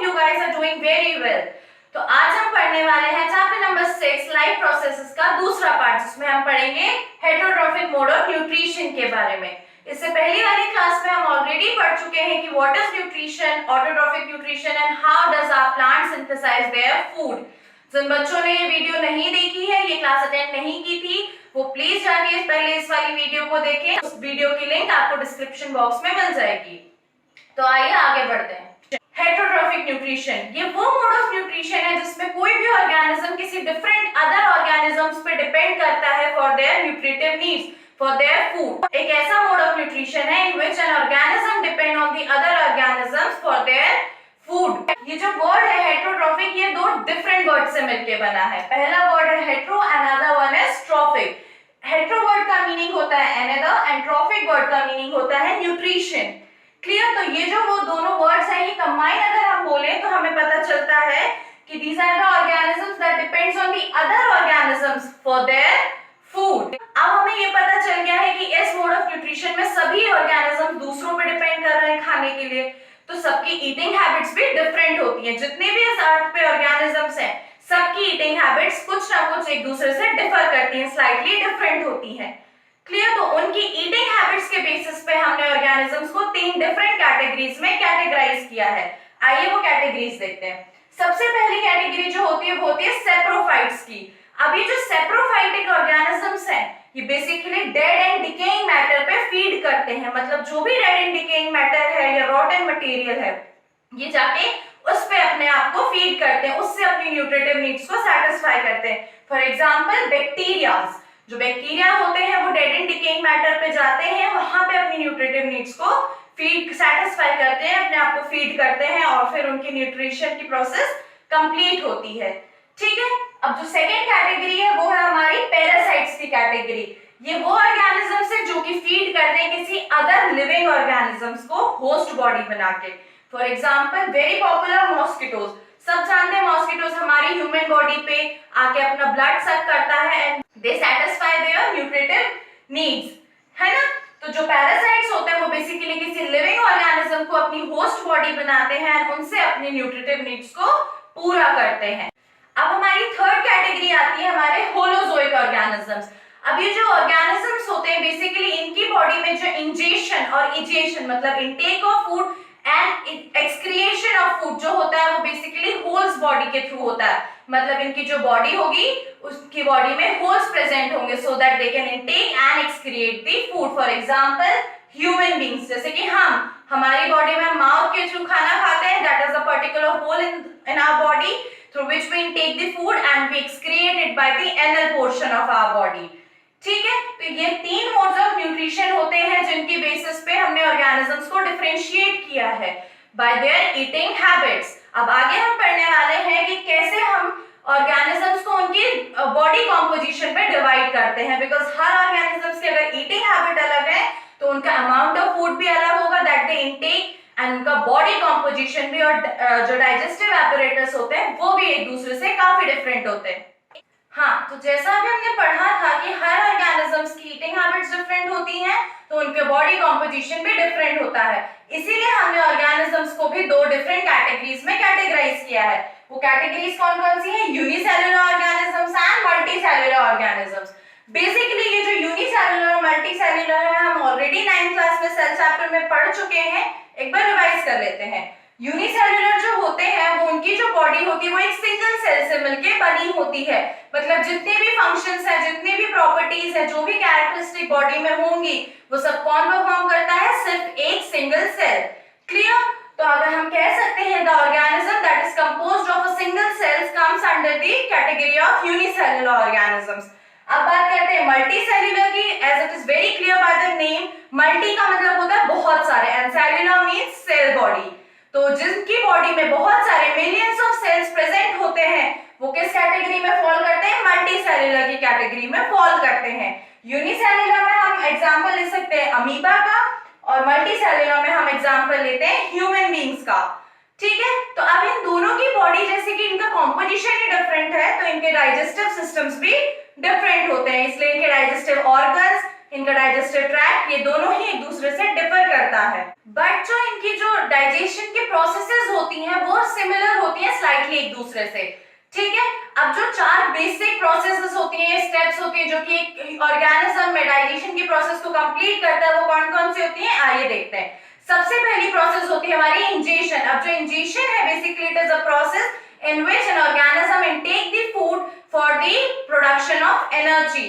Hope you guys are doing very well. तो आज हम पढ़ने वाले हैं चैप्टर नंबर 6 लाइफ प्रोसेसेस का दूसरा पार्ट, जिसमें हम पढ़ेंगे हेटेरोट्रॉफिक मोड ऑफ न्यूट्रिशन के बारे में। इससे पहली वाली क्लास में हम ऑलरेडी पढ़ चुके हैं कि what is nutrition, autotrophic nutrition and how does our plant synthesise their food. जिन बच्चों ने ये वीडियो नहीं देखी है, ये क्लास अटेंड नहीं की थी, वो प्लीज जाके पहले इस वाली वीडियो को देखें। उस वीडियो की लिंक आपको डिस्क्रिप्शन बॉक्स में मिल जाएगी। तो आइए आगे बढ़ते हैं। हेटेरोट्रॉफिक न्यूट्रिशन ये वो मोड ऑफ न्यूट्रिशन है जिसमें कोई भी ऑर्गेनिज्म किसी डिफरेंट अदर ऑर्गेनिजम्स पे डिपेंड करता है for their nutritive needs, for their food. एक ऐसा मोड ऑफ न्यूट्रिशन है in which an organism depend on the other organisms for their food. ये जो वर्ड है हेटेरोट्रॉफिक, ये दो डिफरेंट वर्ड से मिलके बना है। पहला वर्ड है hetero and other one is trophic. Hetero word का मीनिंग होता है अनदर एंड ट्रॉफिक वर्ड का मीनिंग होता है न्यूट्रिशन। क्लियर? तो ये जो वो दोनों वर्ड्स हैं, ये कंबाइन अगर हम बोले तो हमें पता चलता है कि these are the organisms that depends on the other organisms for their food। अब हमें ये पता चल गया है कि इस मोड ऑफ न्यूट्रिशन में सभी ऑर्गेनिज्म दूसरों पे डिपेंड कर रहे हैं खाने के लिए, तो सबकी ईटिंग हैबिट्स भी डिफरेंट होती हैं। जितने भी इस अर्थ पे ऑर्गेनिजम्स हैं, सबकी ईटिंग हैबिट्स कुछ ना कुछ एक दूसरे से डिफर करती हैं, स्लाइटली डिफरेंट होती हैं। क्लियर? तो उनकी ईटिंग हैबिट्स के बेसिस पे हमने ऑर्गेनिजम्स को 3 डिफरेंट कैटेगरीज में कैटेगराइज किया है। आइए वो कैटेगरीज देखते हैं। सबसे पहली कैटेगरी जो होती है वो होती है सेप्रोफाइट्स की। अब ये जो सेप्रोफाइटिक ऑर्गेनिजम्स हैं, ये basically dead and decaying matter पे फीड करते हैं। मतलब जो भी डेड एंड डिकेइंग मैटर है या रॉटन मटेरियल है, ये जाके उस पे अपने आप को फीड करते हैं, उससे अपनी न्यूट्रिटिव नीड्स को सेटिस्फाई करते हैं। फॉर एग्जांपल बैक्टीरियाज, जो बैक्टीरिया होते हैं वो डेड एंड डिकेइंग मैटर पे जाते हैं, वहां पे अपनी न्यूट्रिटिव नीड्स को फीड सेटिस्फाई करते हैं, अपने आप को फीड करते हैं और फिर उनकी न्यूट्रिशन की प्रोसेस कंप्लीट होती है। ठीक है? अब जो सेकंड कैटेगरी है वो है हमारी पैरासाइट्स की कैटेगरी। ये वो ऑर्गेनिजम्स है जो कि फीड करते हैं किसी अदर लिविंग ऑर्गेनिजम्स को होस्ट बॉडी बना के। For example very popular mosquitoes. सब जानते हैं मॉस्किटोज हमारी ह्यूमन बॉडी पे आके अपना ब्लड सक करता है and they satisfy their nutritive needs, है ना? तो जो पैरासाइट्स होते हैं वो बेसिकली किसी लिविंग ऑर्गेनिज्म को अपनी होस्ट बॉडी बनाते हैं और उनसे अपनी न्यूट्रिटिव नीड्स को पूरा करते हैं। अब हमारी थर्ड कैटेगरी आती है हमारे होलोजोइक ऑर्गेनिजम्स। अब ये जो ऑर्गेनिजम्स होते हैं बेसिकली इनकी बॉडी में जो इंजेशन और इजेशन मतलब intake of food and excretion of food जो होता है वो बेसिकली होल्स बॉडी के थ्रू होता है। मतलब इनकी जो बॉडी होगी उसकी बॉडी में होल्स प्रेजेंट होंगे so that they can intake and excrete the food. For example human beings, जैसे कि हमारी बॉडी में माउथ के थ्रू खाना खाते हैं, that is a particular hole in our body through which we intake the food and we excrete it by the anal portion of our body। ठीक है? तो ये 3 मोड्स ऑफ न्यूट्रिशन होते हैं जिनकी बेसिस पे हमने ऑर्गेनिजम्स को डिफरेंशिएट किया है बाय देयर ईटिंग हैबिट्स। अब आगे हम पढ़ने वाले हैं कि कैसे हम ऑर्गेनिजम्स को उनकी बॉडी कॉम्पोजिशन पे डिवाइड करते हैं, बिकॉज हर ऑर्गेनिजम्स की अगर ईटिंग हैबिट अलग है तो उनका अमाउंट ऑफ फूड भी अलग होगा दैट दे इनटेक एंड उनका बॉडी कॉम्पोजिशन भी और जो डाइजेस्टिव एपरेटस होते हैं वो भी एक दूसरे से काफी डिफरेंट होते हैं। हाँ, तो जैसा अभी हमने पढ़ा था कि हर ऑर्गेनिजम्स की ईटिंग हैबिट्स डिफरेंट होती हैं, तो उनके बॉडी कॉम्पोजिशन भी डिफरेंट होता है। इसीलिए हमने ऑर्गेनिजम्स को भी 2 डिफरेंट कैटेगरीज में कैटेगराइज किया है। वो कैटेगरीज कौन कौन सी हैं? Unicellular organisms and multicellular organisms. Basically ये जो यूनिसेलुलर और मल्टीसेलुलर है हम ऑलरेडी 9th क्लास में सेल चैप्टर में पढ़ चुके हैं, एक बार रिवाइज कर लेते हैं। यूनिसेलुलर जो होते हैं वो उनकी जो बॉडी होती है वो एक सिंगल सेल से मिलके बनी होती है। मतलब जितने भी फंक्शंस है, जितनी भी प्रॉपर्टीज है, जो भी कैरेक्टरिस्टिक बॉडी में होंगी वो सब कौन परफॉर्म करता है? सिर्फ एक सिंगल सेल। क्लियर? तो अगर हम कह सकते हैं the organism that is composed of a single cells comes under the category of unicellular organisms. अब बात करते हैं मल्टीसेलुलर की। As it is very clear by the name, multi का मतलब होता है बहुत सारे and cellular means cell body. तो जिनकी बॉडी में बहुत सारे मिलियंस ऑफ सेल्स प्रेजेंट होते हैं वो किस कैटेगरी में फॉल करते हैं? मल्टीसेलुलर की कैटेगरी में फॉल करते हैं। यूनिसेलुलर में हम एग्जांपल ले सकते हैं अमीबा का और मल्टीसेलुलर में हम एग्जांपल लेते हैं ह्यूमन बीइंग्स का। ठीक है? तो अब इन दोनों की बॉडी जैसे कि इनका कॉम्पोजिशन ही डिफरेंट है तो इनके डाइजेस्टिव सिस्टम्स भी डिफरेंट होते हैं, इसलिए इनके डाइजेस्टिव ऑर्गन्स इनका डाइजेस्टिव ट्रैक्ट, ये दोनों ही एक दूसरे से डिफर करता है। बट जो इनकी जो डाइजेशन की प्रोसेसेस होती हैं वो सिमिलर होती हैं स्लाइटली एक दूसरे से, ठीक है। अब जो 4 बेसिक प्रोसेसेस होती हैं, स्टेप्स होती हैं जो कि एक ऑर्गेनिज्म में डाइजेशन की प्रोसेस को कंप्लीट करता है, वो कौन कौन सी होती हैं आइए देखते हैं। सबसे पहली प्रोसेस होती है हमारी इंजेशन। अब जो इंजेशन है basically it is a process in which an organism intake the food for the production of energy,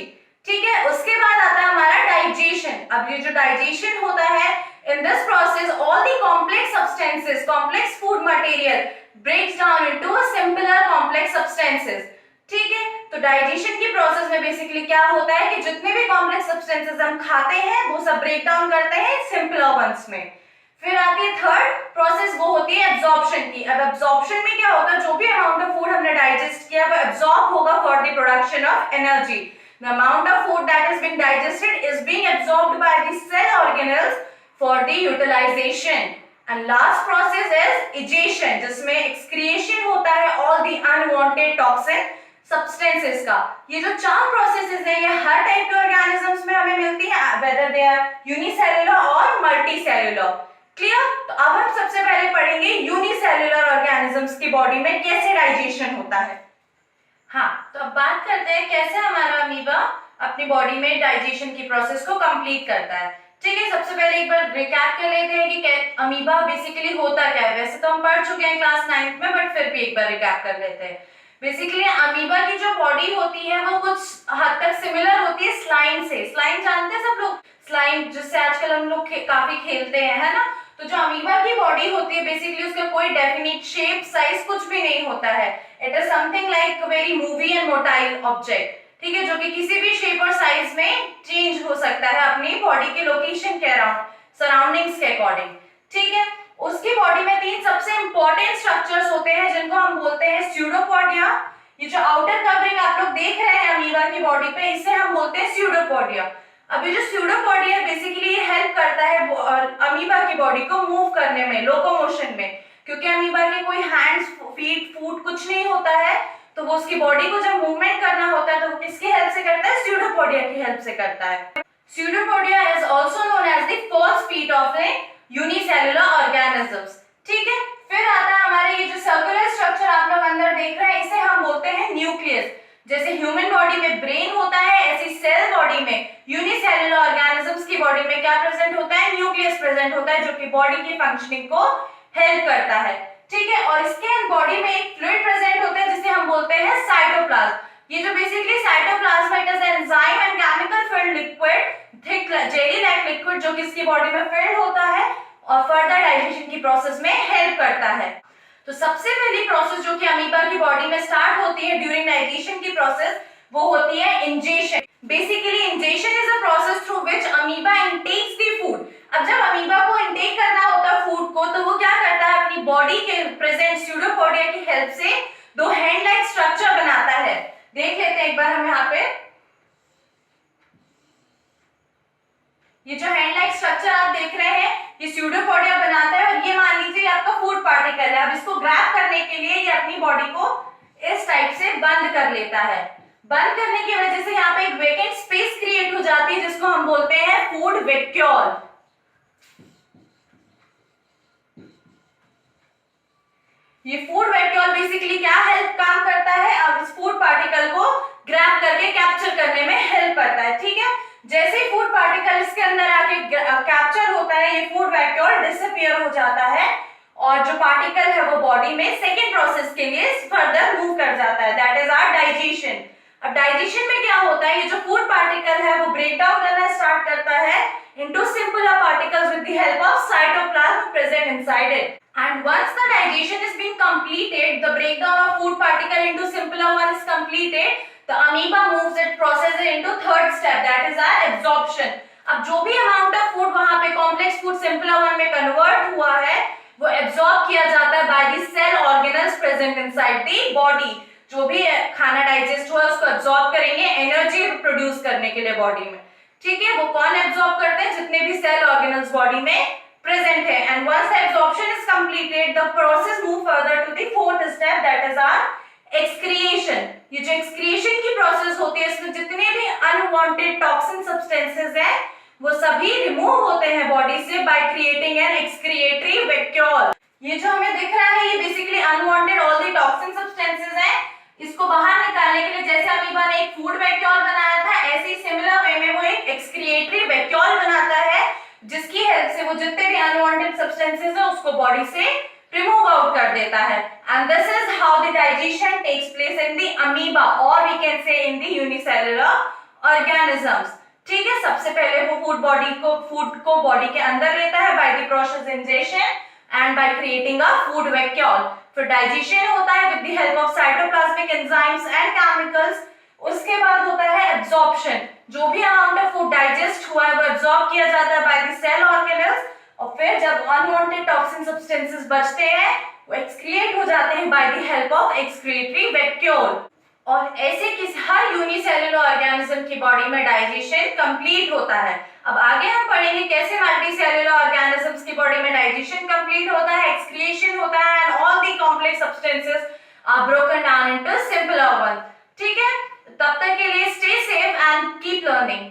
ठीक है। उसके बाद आता है हमारा डाइजेशन। अब ये जो डाइजेशन होता है, in this process all the complex substances, complex food material breaks down into simpler complex substances, ठीक है। तो डाइजेशन की प्रोसेस में बेसिकली क्या होता है कि जितने भी कॉम्प्लेक्स सब्सटेंसेस हम खाते हैं वो सब ब्रेक डाउन करते हैं सिंपलर वंस में। फिर आती है थर्ड प्रोसेस, वो होती है एब्जॉर्प्शन की। अब एब्जॉर्प्शन में क्या होता है, जो भी अमाउंट ऑफ फूड हमने डाइजेस्ट किया वो एब्जॉर्ब होगा for the production of energy. The amount of food that has been digested is being absorbed by the cell organelles for the utilization. And last process is egestion, जिसमें excretion होता है all the unwanted toxin substances का। ये जो 4 processes हैं ये हर type के organisms में हमें मिलती हैं, वेदर दे आर यूनिसेल्युलर और मल्टीसेल्युलर। क्लियर? तो अब हम सबसे पहले पढ़ेंगे यूनिसेल्युलर ऑर्गेनिजम्स की बॉडी में कैसे डाइजेशन होता है। हाँ, तो अब बात करते हैं कैसे हमारा अमीबा अपनी बॉडी में डाइजेशन की प्रोसेस को कंप्लीट करता है। ठीक है, सबसे पहले एक बार रिकैप कर लेते हैं कि अमीबा बेसिकली होता क्या है। वैसे तो हम पढ़ चुके हैं क्लास 9th में, बट फिर भी एक बार रिकैप कर लेते हैं। बेसिकली अमीबा की जो बॉडी होती है वो कुछ हद तक सिमिलर होती है स्लाइम से। स्लाइम जानते हैं सब लोग, स्लाइम जिससे आजकल हम लोग काफी खेलते हैं, है ना। तो जो अमीबा की बॉडी होती है बेसिकली उसका कोई डेफिनिट शेप साइज कुछ भी नहीं होता है। It is something like very movie and motile object, ठीक है, जो कि किसी भी शेप और साइज में चेंज हो सकता है अपनी बॉडी के लोकेशन के अराउंड, सराउंडिंग्स के अकॉर्डिंग, ठीक है। उसकी बॉडी में 3 सबसे इंपॉर्टेंट स्ट्रक्चर्स होते हैं जिनको हम बोलते हैं स्यूडोपोडिया। ये जो आउटर कवरिंग आप लोग देख रहे हैं अमीबा की बॉडी पे, इसे हम बोलते हैं स्यूडोपोडिया। अब ये जो स्यूडोपोडिया बेसिकली ये हेल्प करता है अमीबा की बॉडी को मूव करने में, लोकोमोशन में, क्योंकि अमीबा के कोई हैंड्स, फीट, फुट कुछ नहीं होता है, तो वो उसकी बॉडी को जब मूवमेंट करना होता है तो वो किसकी हेल्प से करता है, स्यूडोपोडिया की हेल्प से करता है। Pseudopodia is also known as the first feet of the unicellular organisms, ठीक है। फिर आता है हमारे ये जो सर्कुलर स्ट्रक्चर आप लोग अंदर देख रहे हैं, इसे हम बोलते हैं न्यूक्लियस। जैसे ह्यूमन बॉडी में ब्रेन होता है, ऐसी सेल बॉडी में, यूनिसेल्युलर ऑर्गेनिजम्स की बॉडी में क्या प्रेजेंट होता है, न्यूक्लियस प्रेजेंट होता है, जो कि बॉडी की फंक्शनिंग को हेल्प करता है, ठीक है। और इसके बॉडी में एक फ्लूइड प्रेजेंट होता है जिसे हम बोलते हैं साइटोप्लाज्म। ये जो basically cytoplasm it is enzyme and chemical field liquid, thick jelly like liquid, जो कि इसकी बॉडी में फिल्ड होता है और फर्दर डाइजेशन की प्रोसेस में हेल्प करता है। तो सबसे पहली प्रोसेस जो कि अमीबा की बॉडी में स्टार्ट होती है ड्यूरिंग डाइजेशन की प्रोसेस, वो होती है ingestion. Basically ingestion is a process through which amoeba intakes the food. अब जब अमीबा को इनटेक करना होता है फूड को, तो वो क्या करता है, अपनी बॉडी के प्रेजेंट स्यूडोपोडिया की हेल्प से 2 हैंड लाइक स्ट्रक्चर बनाता है। देख लेते हैं एक बार हम यहाँ पे, ये जो हैंड लाइक स्ट्रक्चर आप देख रहे हैं ये स्यूडोपोडिया बनाता है, और ये मान लीजिए आपका फूड पार्टिकल है। अब इसको ग्रैब करने के लिए ये अपनी बॉडी को इस टाइप से बंद कर लेता है। बंद करने की वजह से यहाँ पे एक वेकेंट स्पेस क्रिएट हो जाती है जिसको हम बोलते हैं फूड वैक्यूल। ये फूड वैक्यूल बेसिकली क्या हेल्प काम करता है, अब इस फूड पार्टिकल को ग्रैब करके कैप्चर करने में हेल्प करता है, ठीक है। जैसे ही फूड पार्टिकल इसके अंदर आके कैप्चर होता है, ये फूड वैक्यूल डिसअपीयर हो जाता है और जो पार्टिकल है वो बॉडी में सेकेंड प्रोसेस के लिए फर्दर मूव कर जाता है, दैट इज आवर डाइजेशन। अब डाइजेशन में क्या होता है, ये जो फूड पार्टिकल है वो ब्रेक डाउन करना स्टार्ट करता है into simpler particles with the help of cytoplasm present inside it. And once the digestion is being completed, the breakdown of food particle into simpler one is completed, the amoeba moves its process into third step, that is our absorption. अब जो भी amount of food वहां पे complex food simpler one में convert हुआ है वो absorb किया जाता है by the cell organelles present inside the body. जो भी खाना डाइजेस्ट हुआ उसको absorb करेंगे एनर्जी प्रोड्यूस करने के लिए बॉडी में, ठीक है। वो कौन एब्जॉर्ब करते हैं, जितने भी सेल ऑर्गेनल्स बॉडी में प्रेजेंट है। And once the absorption is completed the process move further to the fourth step, that is our excretion, ये जो एक्सक्रिएशन की प्रोसेस होती है इसमें जितने भी अनवांटेड टॉक्सिन सब्सटेंसेस हैं वो सभी रिमूव होते हैं बॉडी से by creating an excretory vacuole. ये जो हमें दिख रहा है ये basically unwanted all the toxin substances हैं, इसको बाहर निकालने के लिए जैसे अमीबा ने एक फूड वैक्यूल बनाया था ऐसे ही सिमिलर वे में वो एक एक्सक्रिएटरी वैक्यूल बनाता है जिसकी हेल्प से वो जितने भी अनवांटेड सब्सटेंसेस हैं उसको बॉडी से रिमूव आउट कर देता है। And this is how the digestion takes place in the amoeba और we can say in the unicellular organisms. ठीक है, सबसे पहले वो फूड को बॉडी के अंदर लेता है by the process ingestion and by creating a food vacuole. फिर डाइजेशन होता है with the help of cytoplasmic enzymes and chemicals. उसके बाद होता है एब्जॉर्प्शन, जो भी अमाउंट ऑफ फूड डाइजेस्ट हुआ है वो एब्जॉर्ब किया जाता है बाय द सेल ऑर्गेनेल्स और फिर जब अनवांटेड टॉक्सिन सब्सटेंसेस बचते हैं वो एक्सक्रिएट हो जाते हैं by the help of excretory vacuole. और ऐसे किसी हर यूनिसेलुलर ऑर्गेनिज्म की बॉडी में डाइजेशन कंप्लीट होता है। अब आगे हम पढ़ेंगे कैसे मल्टीसेलुलर ऑर्गेनिजम्स की बॉडी में डाइजेशन कंप्लीट होता है, एक्सक्रिएशन होता है and all the complex substances are broken down into simpler one. ठीक है, तब तक के लिए stay safe and keep learning.